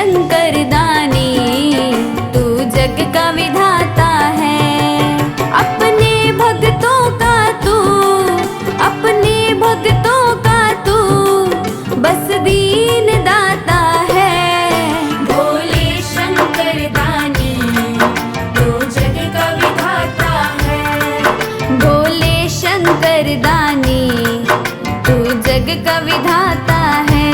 शंकर दानी तू जग का विधाता है। अपने भक्तों का तू, अपने भक्तों का तू बस दीन दाता है। भोले शंकर दानी तू जग का विधाता है। भोले शंकर दानी तू जग का विधाता है।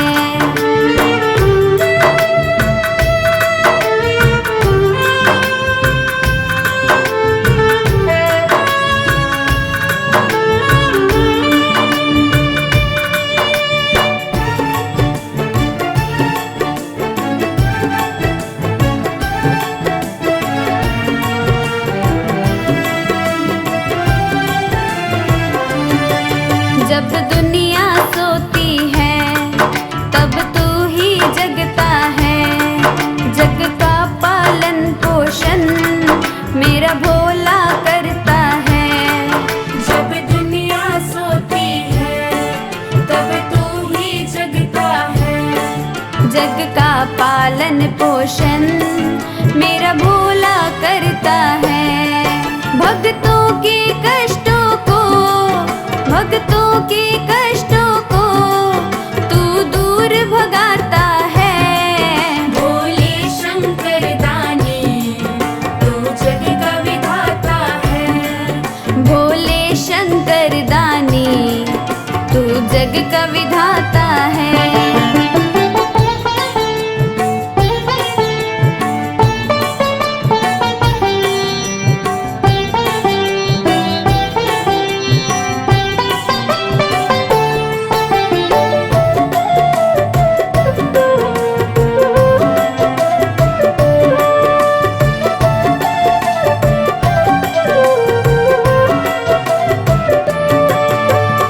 जब दुनिया सोती है तब तू ही जगता है। जग का पालन पोषण मेरा भोला करता है। जब दुनिया सोती है तब तू ही जगता है। जग का पालन पोषण मेरा भोला करता है। भक्तों के कष्टों को, भक्तों के कष्टों को तू दूर भगाता है। भोले शंकर दानी तू जग का विधाता है। भोले शंकर दानी तू जग का विधाता है।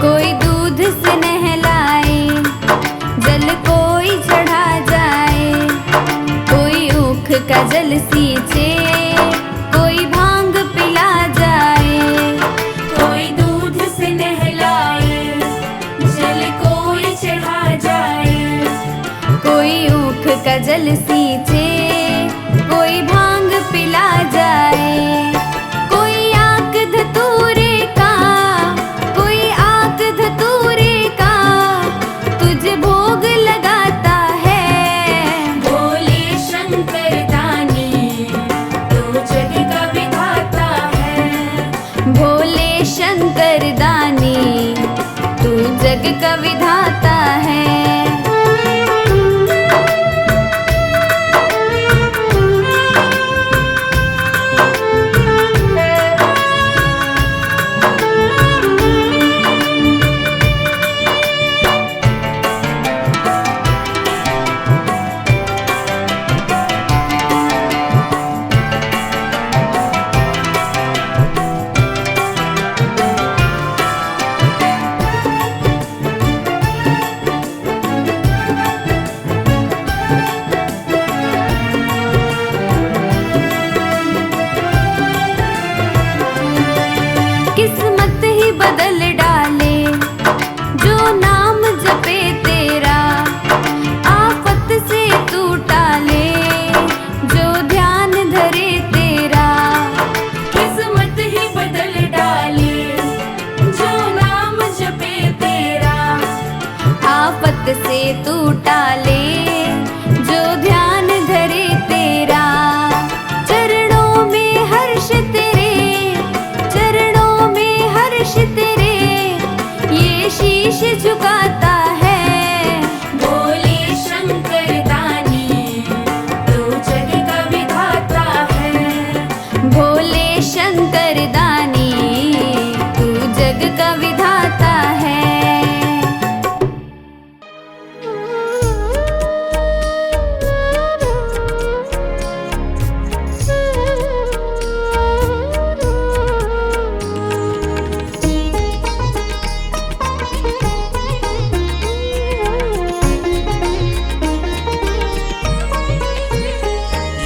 कोई दूध से नहलाए, जल कोई चढ़ा जाए। कोई ऊख का जल सींचे, कोई भांग पिला जाए। कोई दूध से नहलाए, जल कोई चढ़ा जाए। कोई ऊख का जल सींचे, कोई भांग पिला जाए। कोई आक धतूरे का, कोई आक धतूरे का तुझे भोग लगाता है। भोले शंकर दानी तू जग का विधाता है। भोले शंकर दानी तू जग का विधाता है। किस्मत ही बदल डाले जो नाम जपे तेरा। आफत से तू टाले जो ध्यान धरे तेरा। किस्मत ही बदल डाले जो नाम जपे तेरा। आफत से तू टाले जो ध्यान धरे तेरा। चरणों में हर्ष तेरे, चरणों में हर्ष तेरे ये शीश झुकाता है। भोले शंकर दानी तू जग का विधाता है। भोले शंकर दानी तू जग का विधाता है।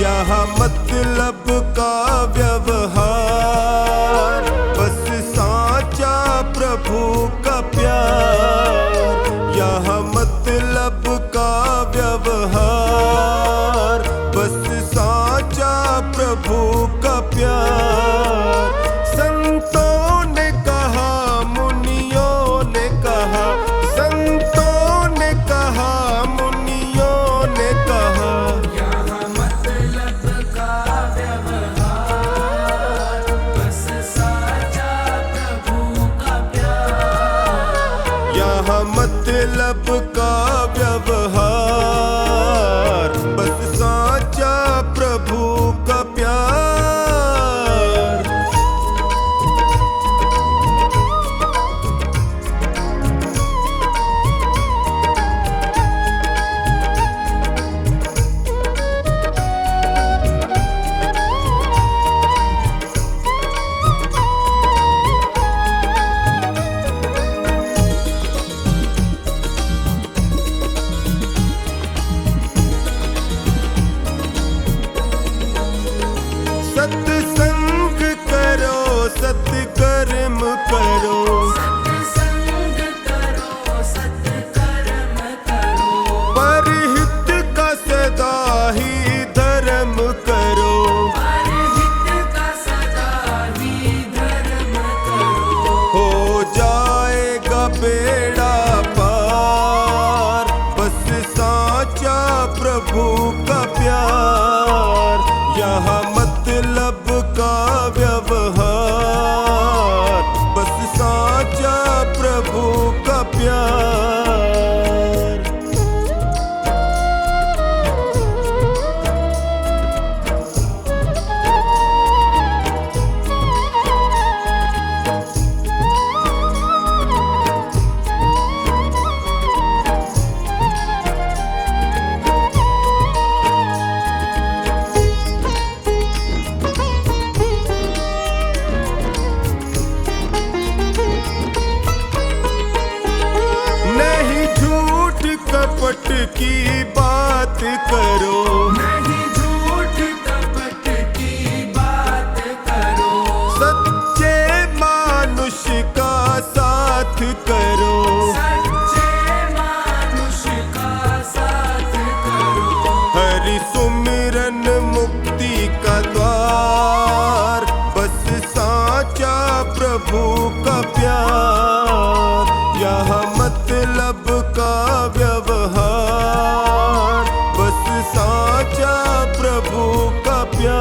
यहाँ मतलब का व्यवहार, बस साचा प्रभु का प्यार। यहाँ मतलब का व्यवहार, प्रभु का प्यार, यहाँ मतलब का व्यवहार, बस साचा प्रभु का प्यार। कपट की बात करो, नहीं झूठ कपट की बात करो, सच्चे मानुष का साथ करो, सच्चे मानुष का साथ करो। हरि सुमिरन मुक्ति का द्वार, बस साचा प्रभु का प्यार, यहाँ मतलब का व्यवहार, बस साचा प्रभु का प्यार।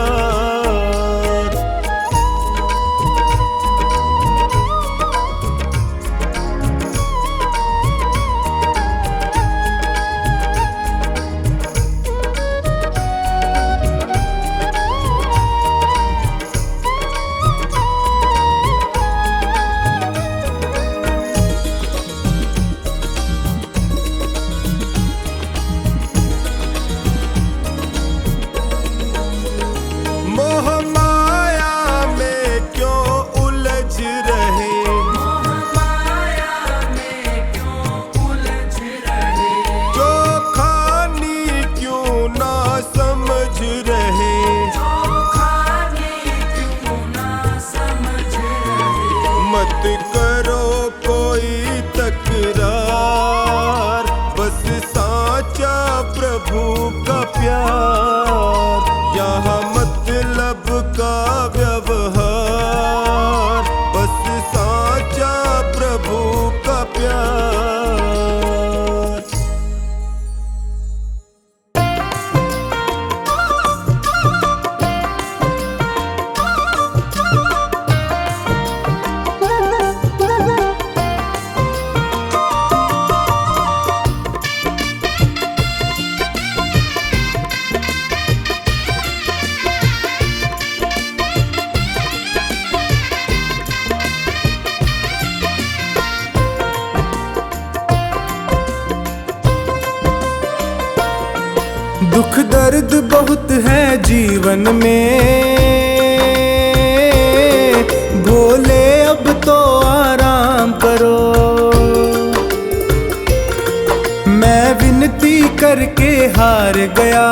मोह माया में क्यों उलझ रहे, मोह माया में क्यों उलझ रहे, जो खानी क्यों ना समझ रहे, जो खाने क्यों ना समझ रहे। मत करो कोई तकरार, बस साचा प्रभु का प्यार, यहाँ मतलब का व्यवहार, बस साचा प्रभु का प्यार। दुख दर्द बहुत है जीवन में, भोले अब तो आराम करो। मैं विनती करके हार गया,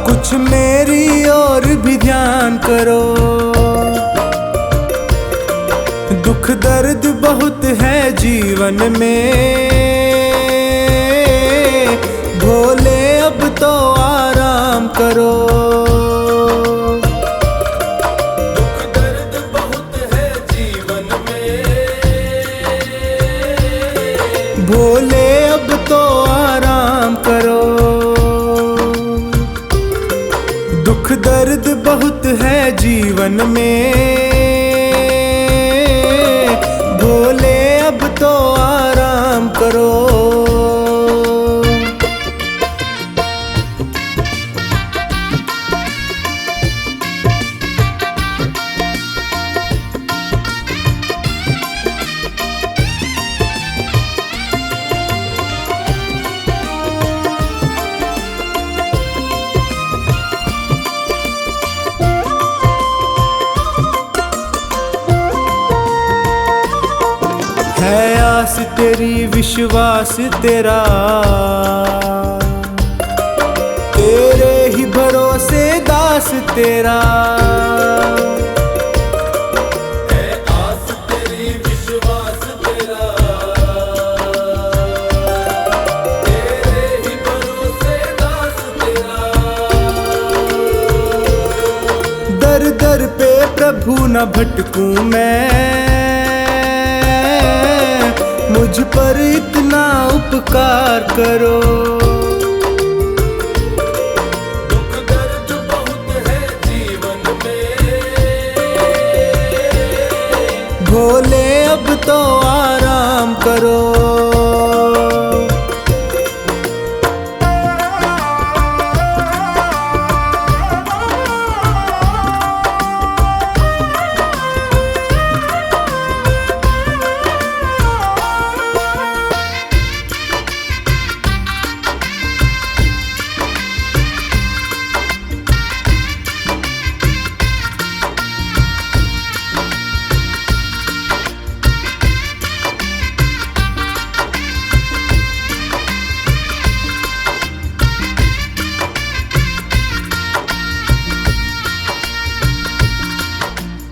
कुछ मेरी और भी ध्यान करो। दुख दर्द बहुत है जीवन में, भोले अब तो आराम करो। दुख दर्द बहुत है जीवन में, भोले अब तो आराम करो। दुख दर्द बहुत है जीवन में, भोले अब तो आराम करो। है आस तेरी विश्वास तेरा, तेरे ही भरोसे दास तेरा। है आस तेरी विश्वास तेरा, तेरे ही भरोसे दास तेरा। दर दर पे प्रभु न भटकूं मैं, मुझ मुझ पर इतना उपकार करो। दुख दर्द बहुत है जीवन में, भोले अब तो आराम करो।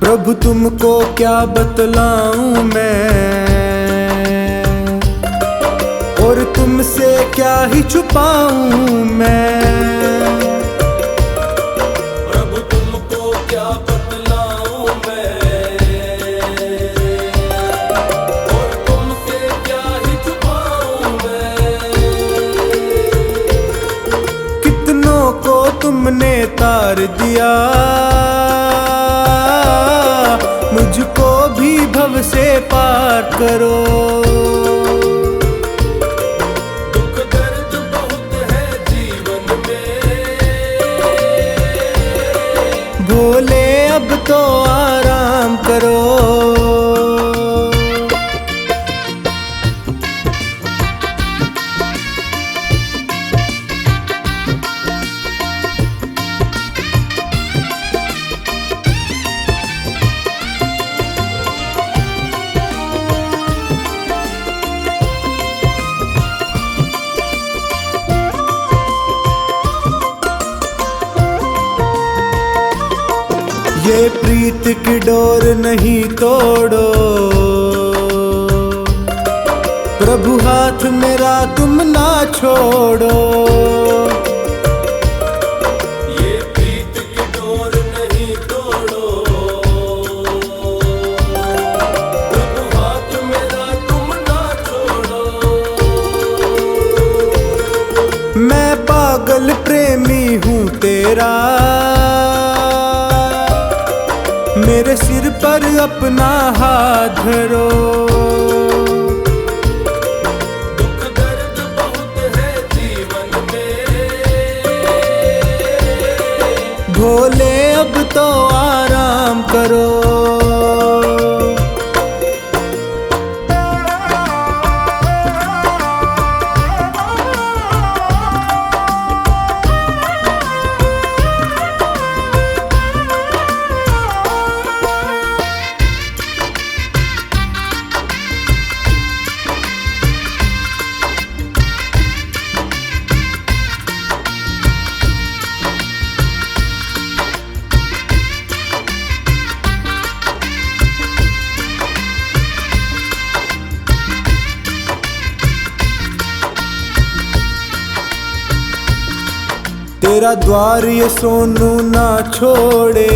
प्रभु तुमको क्या बतलाऊं मैं, और तुमसे क्या ही छुपाऊं मैं। प्रभु तुमको क्या बतलाऊं मैं, और तुमसे क्या ही छुपाऊं मैं। कितनों को तुमने तार दिया, मुझको भी भव से पार करो। दुख दर्द बहुत है जीवन में, भोले अब तो आराम करो। ये प्रीत की डोर नहीं तोड़ो, प्रभु हाथ मेरा तुम ना छोड़ो। ये प्रीत की डोर नहीं तोड़ो, प्रभु हाथ मेरा तुम ना छोड़ो। मैं पागल प्रेमी हूँ तेरा, मेरे सिर पर अपना हाथ धरो। दुख दर्द बहुत है जीवन में, भोले अब तो आराम करो। तेरा द्वार ये सोनू ना छोड़े,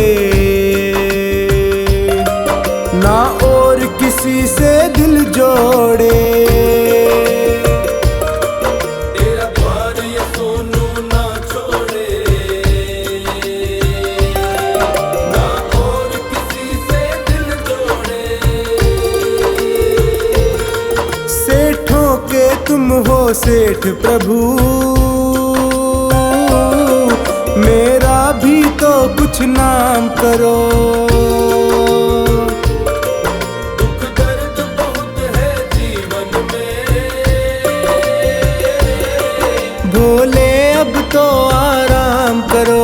ना और किसी से दिल जोड़े। तेरा द्वार ये सोनू ना छोड़े, ना और किसी से दिल जोड़े। सेठों के तुम हो सेठ प्रभु, मेरा भी तो कुछ नाम करो। दुख दर्द बहुत है जीवन में, भोले अब तो आराम करो।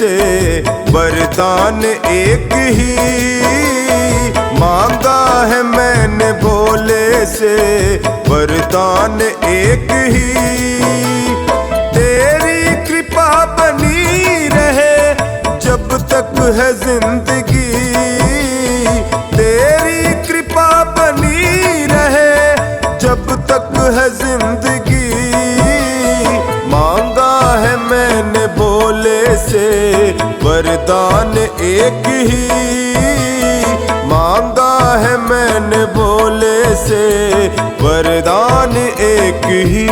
से वरदान एक ही मांगा है मैंने भोले से वरदान एक ही। तेरी कृपा बनी रहे जब तक है जिंदगी, तेरी कृपा बनी रहे जब तक है जिंदगी। मांगा है मैंने भोले से वरदान एक ही, मांगा है मैंने भोले से वरदान एक ही।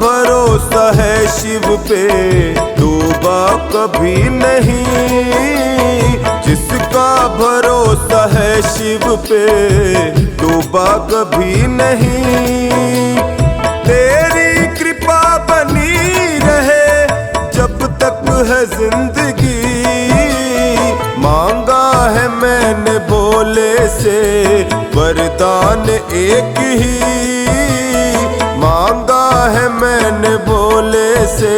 भरोसा है शिव पे डूबा कभी नहीं, जिसका भरोसा है शिव पे डूबा कभी नहीं। तेरी कृपा बनी रहे जब तक है जिंदगी, मांगा है मैंने भोले से वरदान एक ही, मांगा है मैंने भोले से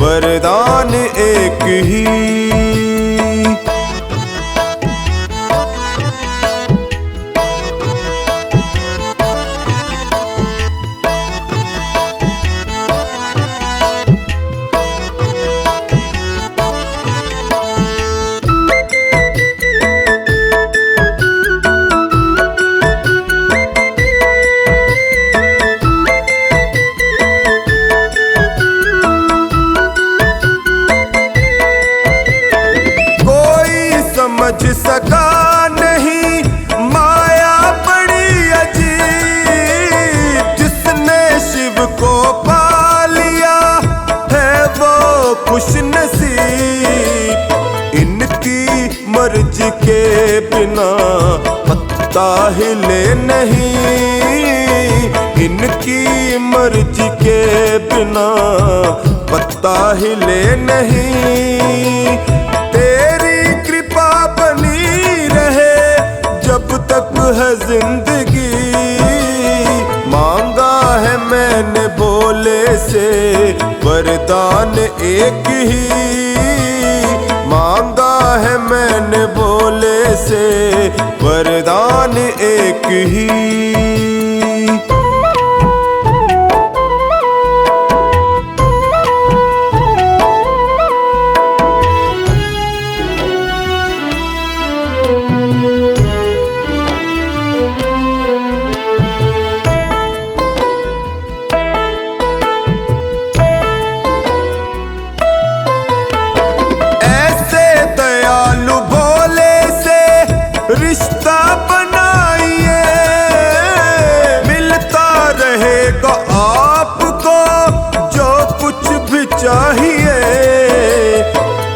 वरदान एक ही। समझ सका नहीं माया बड़ी अजीब, जिसने शिव को पा लिया है वो खुश नसीब। इनकी मर्जी के बिना पत्ता हिले नहीं, इनकी मर्जी के बिना पत्ता हिले नहीं। तेरी कृपा बनी रहे जब तक है जिंदगी, मांगा है मैंने भोले से वरदान एक ही, मांगा है मैंने भोले से वरदान एक ही। रिश्ता बनाइए मिलता रहेगा आपको जो कुछ भी चाहिए।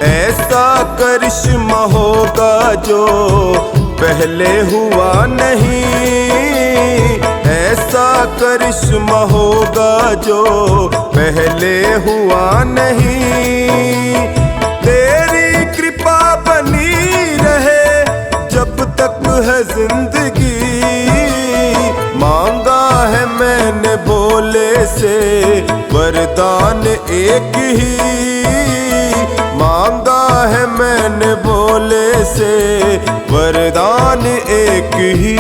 ऐसा करिश्मा होगा जो पहले हुआ नहीं, ऐसा करिश्मा होगा जो पहले हुआ नहीं। तेरी कृपा बनी रहे जब तक है जिंदगी, मांगा है मैंने भोले से वरदान एक ही, मांगा है मैंने भोले से वरदान एक ही।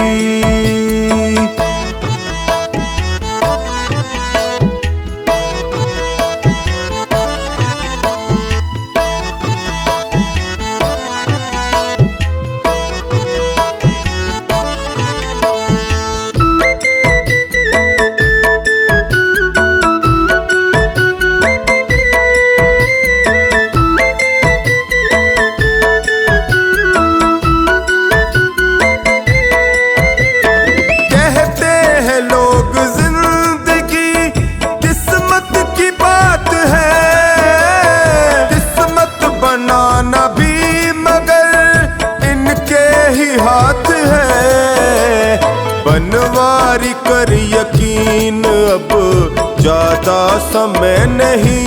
समय नहीं,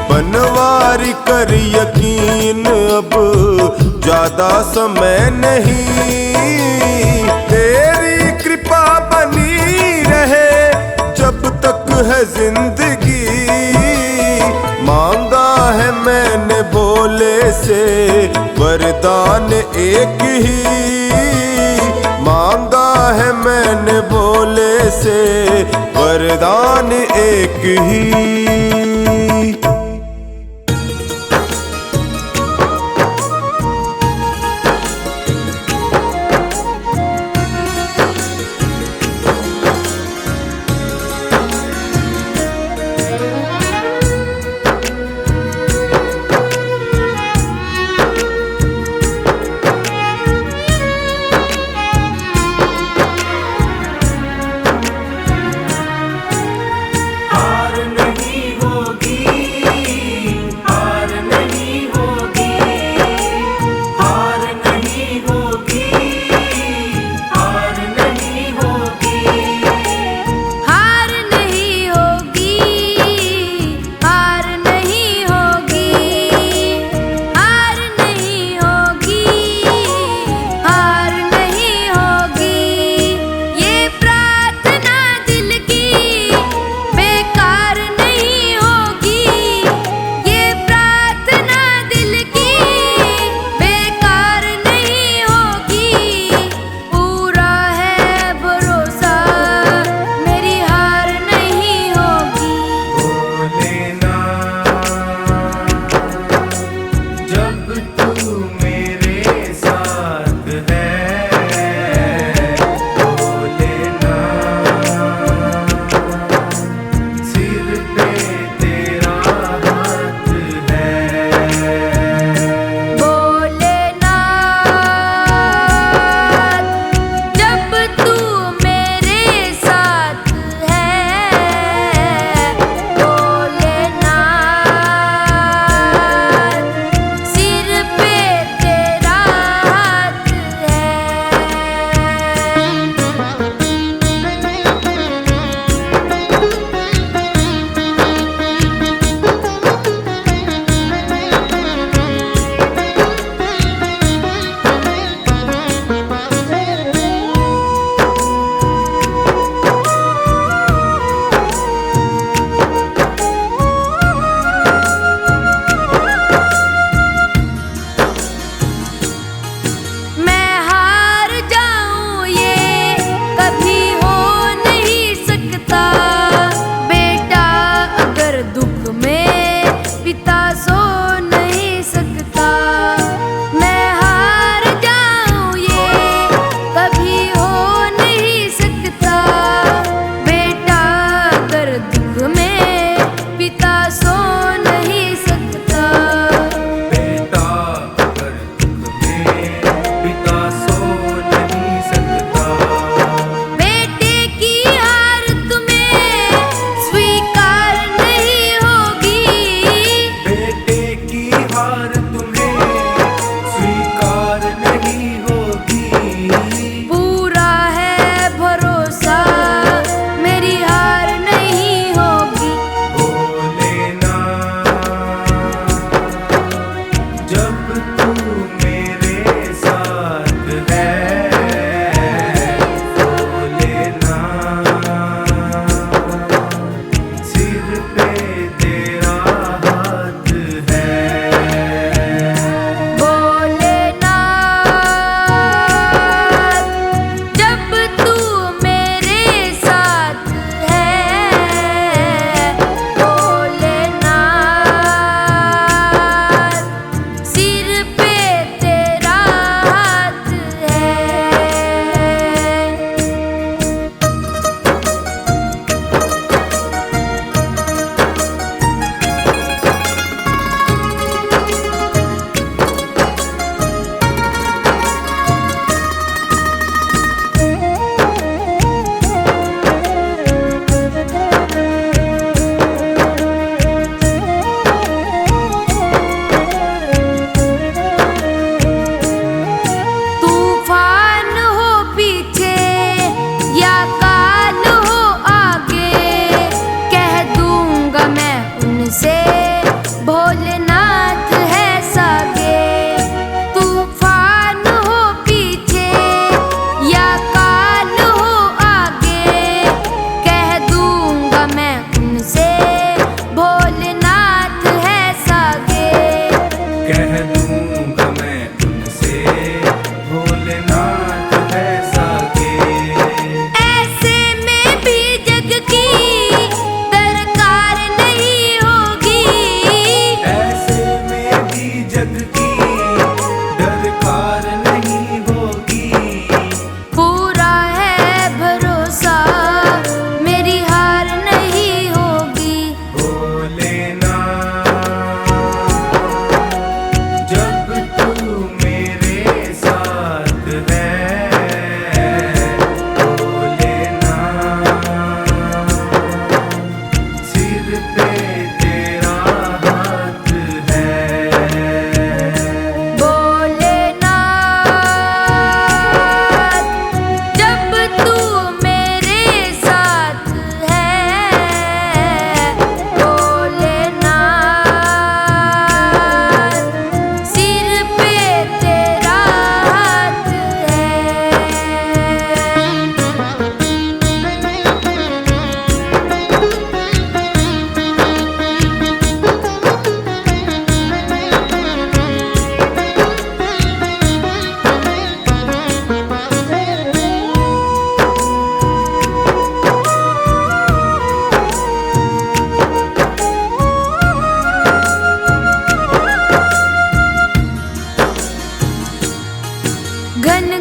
बनवारी कर यकीन अब ज्यादा समय नहीं। तेरी कृपा बनी रहे जब तक है जिंदगी, मांगा है मैंने भोले से वरदान एक ही, मांगा है मैंने भोले से वरदान एक ही। हार नहीं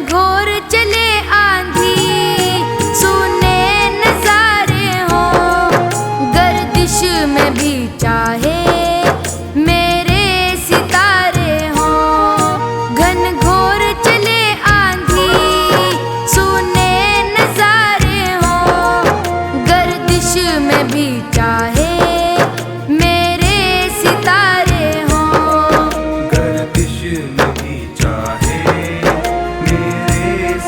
घोर चले आंधी, सुने नजारे हो, गर्दिश में भी चाहे मेरे सितारे हो। घन घोर चले आंधी, सुने नजारे हो, गर्दिश में भी चाहे मेरे सितारे हो। गर्दिश में भी चाहे मेरे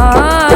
हाँ